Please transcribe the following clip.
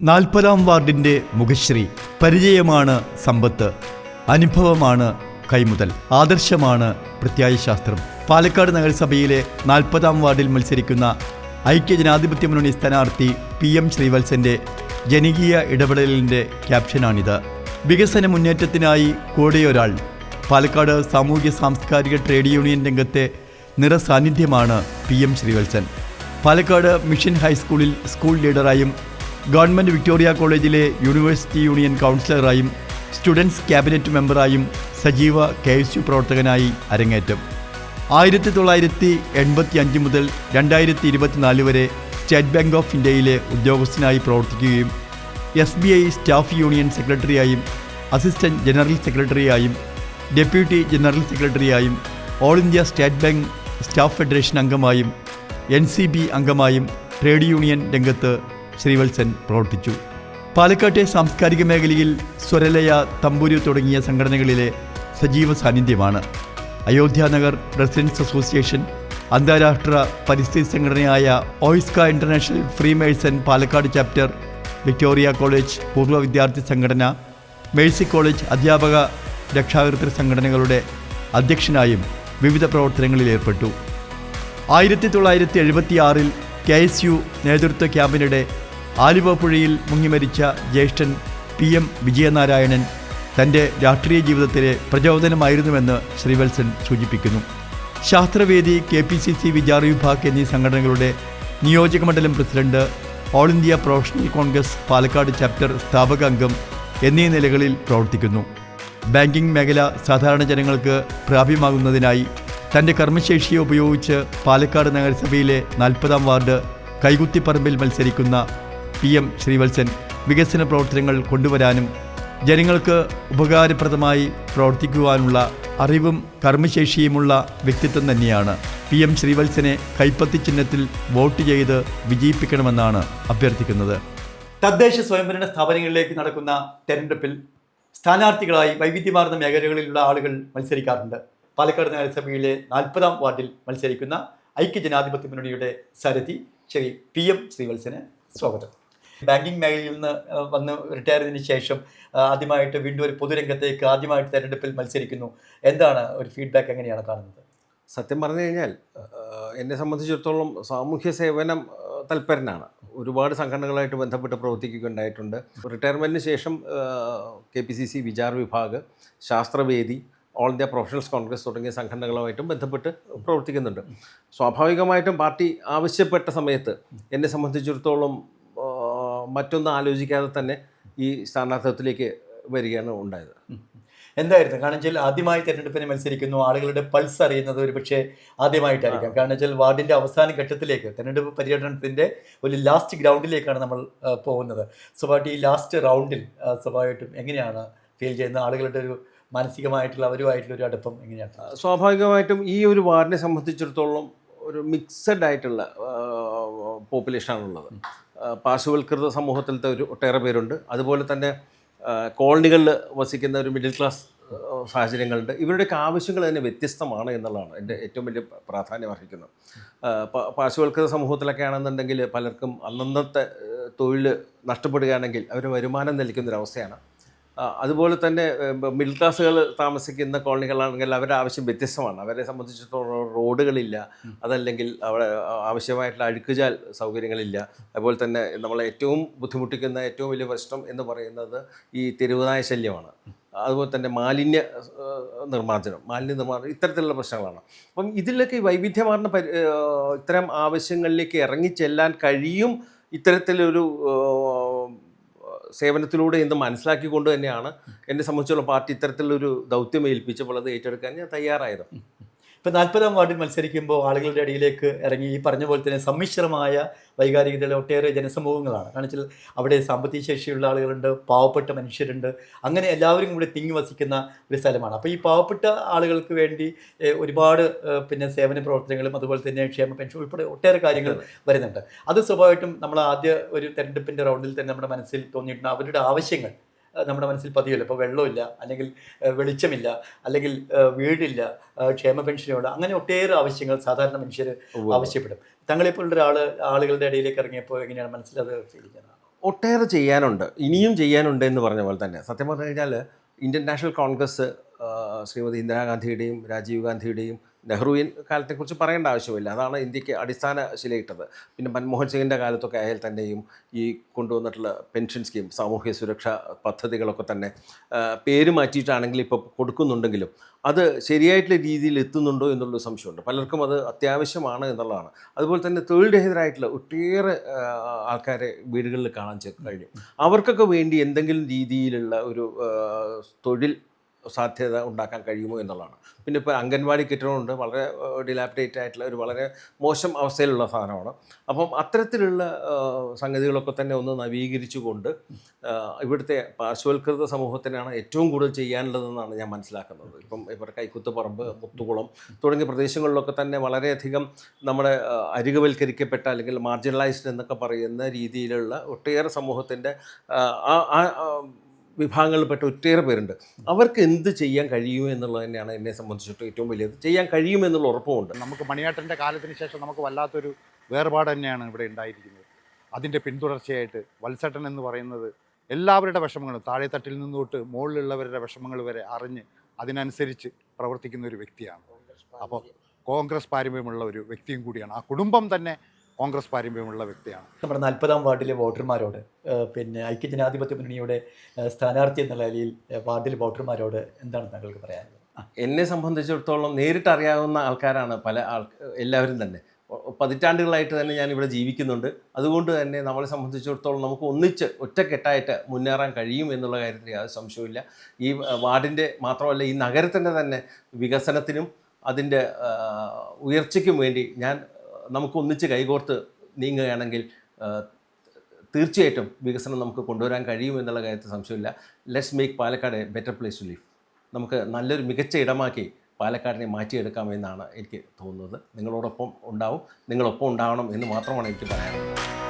40-ാം വാർഡിൻ്റെ മുഖശ്രീ. പരിചയമാണ് സമ്പത്ത്, അനുഭവമാണ് കൈമുതൽ, ആദർശമാണ് പ്രത്യാശാസ്ത്രം. പാലക്കാട് നഗരസഭയിലെ 40-ാം വാർഡിൽ മത്സരിക്കുന്ന ഐക്യജനാധിപത്യ മുന്നണി സ്ഥാനാർത്ഥി PM ശ്രീവത്സൻ്റെ ജനകീയ ഇടപെടലിൻ്റെ ക്യാപ്ഷനാണിത്. വികസന മുന്നേറ്റത്തിനായി കൂടെയൊരാൾ. പാലക്കാട് സാമൂഹ്യ സാംസ്കാരിക ട്രേഡ് യൂണിയൻ രംഗത്തെ നിറസാന്നിധ്യമാണ് PM ശ്രീവത്സൻ. പാലക്കാട് മിഷൻ ഹൈസ്കൂളിൽ സ്കൂൾ ലീഡറായും ഗവൺമെൻറ് വിക്ടോറിയ കോളേജിലെ യൂണിവേഴ്സിറ്റി യൂണിയൻ കൗൺസിലറായും സ്റ്റുഡൻസ് ക്യാബിനറ്റ് മെമ്പറായും സജീവ KSU പ്രവർത്തകനായി അരങ്ങേറ്റം. 1985 മുതൽ 2024 വരെ സ്റ്റേറ്റ് ബാങ്ക് ഓഫ് ഇന്ത്യയിലെ ഉദ്യോഗസ്ഥനായി പ്രവർത്തിക്കുകയും SBI സ്റ്റാഫ് യൂണിയൻ സെക്രട്ടറിയായും അസിസ്റ്റന്റ് ജനറൽ സെക്രട്ടറിയായും ഡെപ്യൂട്ടി ജനറൽ സെക്രട്ടറിയായും All India State Bank Staff Federation അംഗമായും NCB അംഗമായും ട്രേഡ് യൂണിയൻ രംഗത്ത് ശ്രീവത്സൻ പ്രവർത്തിച്ചു. പാലക്കാട്ടെ സാംസ്കാരിക മേഖലയിൽ സ്വരലയ, തമ്പുരു തുടങ്ങിയ സംഘടനകളിലെ സജീവ സാന്നിധ്യമാണ്. അയോധ്യാനഗർ റെസിഡൻസ് അസോസിയേഷൻ, അന്താരാഷ്ട്ര പരിസ്ഥിതി സംഘടനയായ OISCA International Freemason Palakkad chapter, Victoria College പൂർവ്വ വിദ്യാർത്ഥി സംഘടന, മേഴ്സി കോളേജ് അധ്യാപക രക്ഷാകർതൃ സംഘടനകളുടെ അധ്യക്ഷനായും വിവിധ പ്രവർത്തനങ്ങളിൽ ഏർപ്പെട്ടു. 1976 KSU നേതൃത്വ ക്യാമ്പിനിടെ ആലുവ പുഴയിൽ മുങ്ങിമരിച്ച ജ്യേഷ്ഠൻ PM വിജയനാരായണൻ തൻ്റെ രാഷ്ട്രീയ ജീവിതത്തിലെ പ്രചോദനമായിരുന്നുവെന്ന് ശ്രീവത്സൻ സൂചിപ്പിക്കുന്നു. ശാസ്ത്രവേദി, KPCC വിചാർ വിഭാഗ് എന്നീ സംഘടനകളുടെ നിയോജക മണ്ഡലം president, all India professional Congress Palakkad chapter സ്ഥാപക അംഗം എന്നീ നിലകളിൽ പ്രവർത്തിക്കുന്നു. ബാങ്കിംഗ് മേഖല സാധാരണ ജനങ്ങൾക്ക് പ്രാപ്യമാകുന്നതിനായി തൻ്റെ കർമ്മശേഷിയെ ഉപയോഗിച്ച് പാലക്കാട് നഗരസഭയിലെ 40-ാം വാർഡ് കൈകുത്തിപ്പറമ്പിൽ മത്സരിക്കുന്ന PM ശ്രീവത്സൻ വികസന പ്രവർത്തനങ്ങൾ കൊണ്ടുവരാനും ജനങ്ങൾക്ക് ഉപകാരപ്രദമായി പ്രവർത്തിക്കുവാനുള്ള അറിവും കർമ്മശേഷിയുമുള്ള വ്യക്തിത്വം തന്നെയാണ്. PM ശ്രീവത്സനെ കൈപ്പത്തി ചിഹ്നത്തിൽ വോട്ട് ചെയ്ത് വിജയിപ്പിക്കണമെന്നാണ് അഭ്യർത്ഥിക്കുന്നത്. തദ്ദേശ സ്വയംഭരണ സ്ഥാപനങ്ങളിലേക്ക് നടക്കുന്ന തെരഞ്ഞെടുപ്പിൽ സ്ഥാനാർത്ഥികളായി വൈവിധ്യമാർന്ന മേഖലകളിലുള്ള ആളുകൾ മത്സരിക്കാറുണ്ട്. പാലക്കാട് നഗരസഭയിലെ 40-ാം വാർഡിൽ മത്സരിക്കുന്ന ഐക്യജനാധിപത്യ മുന്നണിയുടെ സാരഥി ശ്രീ PM ശ്രീവത്സന് സ്വാഗതം. ബാങ്കിങ് മേഖലയിൽ നിന്ന് വന്ന് റിട്ടയർ ചെയ്തതിന് ശേഷം ആദ്യമായിട്ട് വീണ്ടും ഒരു പൊതുരംഗത്തേക്ക് ആദ്യമായിട്ട് തെരഞ്ഞെടുപ്പിൽ മത്സരിക്കുന്നു. എന്താണ് ഒരു ഫീഡ്ബാക്ക്, എങ്ങനെയാണ് കാണുന്നത്? സത്യം പറഞ്ഞു കഴിഞ്ഞാൽ എന്നെ സംബന്ധിച്ചിടത്തോളം സാമൂഹ്യ സേവനം തൽപരനാണ്. ഒരുപാട് സംഘടനകളായിട്ട് ബന്ധപ്പെട്ട് പ്രവർത്തിക്കുകയുണ്ടായിട്ടുണ്ട്. റിട്ടയർമെൻറ്റിന് ശേഷം KPCC വിചാർ വിഭാഗ്, ശാസ്ത്രവേദി, ഓൾ ഇന്ത്യ പ്രൊഫഷണൽസ് കോൺഗ്രസ് തുടങ്ങിയ സംഘടനകളുമായിട്ടും ബന്ധപ്പെട്ട് പ്രവർത്തിക്കുന്നുണ്ട്. സ്വാഭാവികമായിട്ടും പാർട്ടി ആവശ്യപ്പെട്ട സമയത്ത് എന്നെ സംബന്ധിച്ചിടത്തോളം മറ്റൊന്നും ആലോചിക്കാതെ തന്നെ ഈ സ്ഥാനാർത്ഥിത്വത്തിലേക്ക് വരികയാണ് ഉണ്ടായത്. എന്തായിരുന്നു? കാരണം വെച്ചാൽ ആദ്യമായി തെരഞ്ഞെടുപ്പിനെ മത്സരിക്കുന്നു, ആളുകളുടെ പൾസ് അറിയുന്നത് ഒരു പക്ഷേ ആദ്യമായിട്ടായിരിക്കാം. കാരണം വെച്ചാൽ വാർഡിൻ്റെ അവസാന ഘട്ടത്തിലേക്ക്, തെരഞ്ഞെടുപ്പ് പര്യടനത്തിൻ്റെ ഒരു ലാസ്റ്റ് ഗ്രൗണ്ടിലേക്കാണ് നമ്മൾ പോകുന്നത്. സ്വാഭാവികമായിട്ട് ഈ ലാസ്റ്റ് റൗണ്ടിൽ സ്വാഭാവികമായിട്ടും എങ്ങനെയാണ് ഫീൽ ചെയ്യുന്നത്? ആളുകളുടെ ഒരു മാനസികമായിട്ടുള്ള അവരുമായിട്ടുള്ള ഒരു അടുപ്പം എങ്ങനെയാണ്? സ്വാഭാവികമായിട്ടും ഈ ഒരു വാർഡിനെ സംബന്ധിച്ചിടത്തോളം ഒരു മിക്സഡ് ആയിട്ടുള്ള പോപ്പുലേഷനാണുള്ളത്. പാർശ്വവൽകൃത സമൂഹത്തിലത്തെ ഒട്ടേറെ പേരുണ്ട്. അതുപോലെ തന്നെ കോളനികളിൽ വസിക്കുന്ന ഒരു മിഡിൽ ക്ലാസ് സാഹചര്യങ്ങളുണ്ട്. ഇവരുടെയൊക്കെ ആവശ്യങ്ങൾ തന്നെ വ്യത്യസ്തമാണ് എന്നുള്ളതാണ് എൻ്റെ ഏറ്റവും വലിയ പ്രാധാന്യം അർഹിക്കുന്നത്. പാർശ്വവൽകൃത സമൂഹത്തിലൊക്കെ ആണെന്നുണ്ടെങ്കിൽ പലർക്കും അന്നന്നത്തെ തൊഴിൽ നഷ്ടപ്പെടുകയാണെങ്കിൽ അവരുടെ വരുമാനം നിലയ്ക്കുന്നൊരവസ്ഥയാണ്. അതുപോലെ തന്നെ മിഡിൽ ക്ലാസ്സുകൾ താമസിക്കുന്ന കോളനികളാണെങ്കിൽ അവരുടെ ആവശ്യം വ്യത്യസ്തമാണ്. അവരെ സംബന്ധിച്ചിടത്തോളം റോഡുകളില്ല, അതല്ലെങ്കിൽ അവിടെ ആവശ്യമായിട്ടുള്ള അഴുക്കുചാൽ സൗകര്യങ്ങളില്ല. അതുപോലെ തന്നെ നമ്മളെ ഏറ്റവും ബുദ്ധിമുട്ടിക്കുന്ന ഏറ്റവും വലിയ പ്രശ്നം എന്ന് പറയുന്നത് ഈ തെരുവുനായ ശല്യമാണ്. അതുപോലെ തന്നെ മാലിന്യ നിർമ്മാർജ്ജനം ഇത്തരത്തിലുള്ള പ്രശ്നങ്ങളാണ്. അപ്പം ഇതിലൊക്കെ ഈ വൈവിധ്യമാർന്ന ഇത്തരം ആവശ്യങ്ങളിലേക്ക് ഇറങ്ങിച്ചെല്ലാൻ കഴിയും ഇത്തരത്തിലൊരു സേവനത്തിലൂടെ എന്ന് മനസ്സിലാക്കിക്കൊണ്ട് തന്നെയാണ് എന്നെ സംബന്ധിച്ചുള്ള പാർട്ടി ഇത്തരത്തിലൊരു ദൗത്യം ഏൽപ്പിച്ചപ്പോൾ അത് ഏറ്റെടുക്കാൻ ഞാൻ തയ്യാറായത്. ഇപ്പോൾ 40-ാം വാർഡിൽ മത്സരിക്കുമ്പോൾ ആളുകളുടെ ഇടയിലേക്ക് ഇറങ്ങി ഈ പറഞ്ഞ പോലെ തന്നെ സമ്മിശ്രമായ വൈകാരികതയുടെ ഒട്ടേറെ ജനസമൂഹങ്ങളാണ്. കാരണം വെച്ചാൽ അവിടെ സാമ്പത്തിക ശേഷിയുള്ള ആളുകളുണ്ട്, പാവപ്പെട്ട മനുഷ്യരുണ്ട്, അങ്ങനെ എല്ലാവരും കൂടി തിങ്ങി വസിക്കുന്ന ഒരു സ്ഥലമാണ്. അപ്പോൾ ഈ പാവപ്പെട്ട ആളുകൾക്ക് വേണ്ടി ഒരുപാട് സേവന പ്രവർത്തനങ്ങളും അതുപോലെ തന്നെ ക്ഷേമ പെൻഷൻ ഉൾപ്പെടെ ഒട്ടേറെ കാര്യങ്ങൾ വരുന്നുണ്ട്. അത് സ്വാഭാവികമായിട്ടും നമ്മൾ ആദ്യ ഒരു തെരഞ്ഞെടുപ്പിൻ്റെ റൗണ്ടിൽ തന്നെ നമ്മുടെ മനസ്സിൽ തോന്നിയിട്ടുണ്ട്. അവരുടെ ആവശ്യങ്ങൾ നമ്മുടെ മനസ്സിൽ പതിയല്ലോ. ഇപ്പോൾ വെള്ളമില്ല, അല്ലെങ്കിൽ വെളിച്ചമില്ല, അല്ലെങ്കിൽ വീടില്ല, ക്ഷേമ പെൻഷനുണ്ട്, അങ്ങനെ ഒട്ടേറെ ആവശ്യങ്ങൾ സാധാരണ മനുഷ്യർ ആവശ്യപ്പെടും. തങ്ങളെപ്പോലുള്ള ആളുകളുടെ ഇടയിലേക്ക് ഇറങ്ങിയപ്പോൾ എങ്ങനെയാണ് മനസ്സിലത് ഫീൽ ചെയ്യുന്നത്? ഒട്ടേറെ ചെയ്യാനുണ്ട്, ഇനിയും ചെയ്യാനുണ്ട് എന്ന് പറഞ്ഞ പോലെ തന്നെ. സത്യം പറഞ്ഞു കഴിഞ്ഞാൽ ഇന്ത്യൻ നാഷണൽ കോൺഗ്രസ് ശ്രീമതി ഇന്ദിരാഗാന്ധിയുടെയും രാജീവ് ഗാന്ധിയുടെയും നെഹ്റുവിൻ കാലത്തെക്കുറിച്ച് പറയേണ്ട ആവശ്യമില്ല. അതാണ് ഇന്ത്യക്ക് അടിസ്ഥാന ശിലയിട്ടത്. പിന്നെ മൻമോഹൻ സിംഗിൻ്റെ കാലത്തൊക്കെ ആയാൽ തന്നെയും ഈ കൊണ്ടുവന്നിട്ടുള്ള പെൻഷൻ സ്കീം, സാമൂഹ്യ സുരക്ഷാ പദ്ധതികളൊക്കെ തന്നെ പേര് മാറ്റിയിട്ടാണെങ്കിൽ ഇപ്പോൾ കൊടുക്കുന്നുണ്ടെങ്കിലും അത് ശരിയായിട്ടുള്ള രീതിയിൽ എത്തുന്നുണ്ടോ എന്നുള്ളൊരു സംശയമുണ്ട്. പലർക്കും അത് അത്യാവശ്യമാണ് എന്നുള്ളതാണ്. അതുപോലെ തന്നെ തൊഴിൽ രഹിതരായിട്ടുള്ള ഒട്ടേറെ ആൾക്കാരെ വീടുകളിൽ കാണാൻ കഴിഞ്ഞു. അവർക്കൊക്കെ വേണ്ടി എന്തെങ്കിലും രീതിയിലുള്ള ഒരു തൊഴിൽ സാധ്യത ഉണ്ടാക്കാൻ കഴിയുമോ എന്നുള്ളതാണ്. പിന്നെ ഇപ്പോൾ അംഗൻവാടി കെട്ടിടമുണ്ട്, വളരെ ഡിലാപ്ഡേറ്റ് ആയിട്ടുള്ള ഒരു വളരെ മോശം അവസ്ഥയിലുള്ള സാധനമാണ്. അപ്പം അത്തരത്തിലുള്ള സംഗതികളൊക്കെ തന്നെ ഒന്ന് നവീകരിച്ചുകൊണ്ട് ഇവിടുത്തെ പാർശ്വവൽകൃത സമൂഹത്തിനാണ് ഏറ്റവും കൂടുതൽ ചെയ്യാനുള്ളതെന്നാണ് ഞാൻ മനസ്സിലാക്കുന്നത്. ഇവർ കൈക്കുത്തുപറമ്പ്, മുത്തുകുളം തുടങ്ങിയ പ്രദേശങ്ങളിലൊക്കെ തന്നെ വളരെയധികം നമ്മുടെ അരികവൽക്കരിക്കപ്പെട്ട അല്ലെങ്കിൽ മാർജിനലൈസ്ഡ് എന്നൊക്കെ പറയുന്ന രീതിയിലുള്ള ഒട്ടേറെ സമൂഹത്തിൻ്റെ വിഭാഗങ്ങളിൽപ്പെട്ട ഒട്ടേറെ പേരുണ്ട്. അവർക്ക് എന്ത് ചെയ്യാൻ കഴിയുമോ എന്നുള്ളത് തന്നെയാണ് എന്നെ സംബന്ധിച്ചിട്ട് ഏറ്റവും വലിയത്. ചെയ്യാൻ കഴിയുമെന്നുള്ള ഉറപ്പുമുണ്ട്. നമുക്ക് മണിയേട്ടൻ്റെ കാലത്തിന് ശേഷം നമുക്ക് വല്ലാത്തൊരു വേർപാട് തന്നെയാണ് ഇവിടെ ഉണ്ടായിരിക്കുന്നത്. അതിൻ്റെ പിന്തുടർച്ചയായിട്ട് വത്സേട്ടൻ എന്ന് പറയുന്നത് എല്ലാവരുടെ വിഷമങ്ങളും താഴെത്തട്ടിൽ നിന്ന് തൊട്ട് മുകളിലുള്ളവരുടെ വിഷമങ്ങൾ വരെ അറിഞ്ഞ് അതിനനുസരിച്ച് പ്രവർത്തിക്കുന്ന ഒരു വ്യക്തിയാണ്. അപ്പോൾ കോൺഗ്രസ് പാരമ്പര്യമുള്ള ഒരു വ്യക്തിയും കൂടിയാണ്. ആ കുടുംബം തന്നെ കോൺഗ്രസ് പാരമ്പര്യമുള്ള വ്യക്തിയാണ്. നമ്മുടെ 40-ാം വാർഡിലെ വോട്ടർമാരോട് പിന്നെ ഐക്യജനാധിപത്യ മുന്നണിയുടെ സ്ഥാനാർത്ഥി എന്നുള്ള നിലയിൽ വാർഡിലെ വോട്ടർമാരോട് എന്താണ് താങ്കൾക്ക് പറയാനുള്ളത്? എന്നെ സംബന്ധിച്ചിടത്തോളം നേരിട്ട് അറിയാവുന്ന ആൾക്കാരാണ് എല്ലാവരും തന്നെ. പതിറ്റാണ്ടുകളായിട്ട് തന്നെ ഞാനിവിടെ ജീവിക്കുന്നുണ്ട്. അതുകൊണ്ട് തന്നെ നമ്മളെ സംബന്ധിച്ചിടത്തോളം നമുക്ക് ഒന്നിച്ച് ഒറ്റക്കെട്ടായിട്ട് മുന്നേറാൻ കഴിയും എന്നുള്ള കാര്യത്തിൽ യാതൊരു സംശയമില്ല. ഈ വാർഡിൻ്റെ മാത്രമല്ല ഈ നഗരത്തിൻ്റെ തന്നെ വികസനത്തിനും അതിൻ്റെ ഉയർച്ചയ്ക്കും വേണ്ടി നമുക്ക് ഒന്നിച്ച് കൈകോർത്ത് നീങ്ങുകയാണെങ്കിൽ തീർച്ചയായിട്ടും വികസനം നമുക്ക് കൊണ്ടുവരാൻ കഴിയും എന്നുള്ള കാര്യത്തിൽ സംശയമില്ല. Let's make Palakkad a better place to live. നമുക്ക് നല്ലൊരു മികച്ച ഇടമാക്കി പാലക്കാടിനെ മാറ്റിയെടുക്കാമെന്നാണ് എനിക്ക് തോന്നുന്നത്. നിങ്ങളോടൊപ്പം ഉണ്ടാവും, നിങ്ങളൊപ്പം ഉണ്ടാവണം എന്ന് മാത്രമാണ് എനിക്ക് പറയാനുള്ളത്.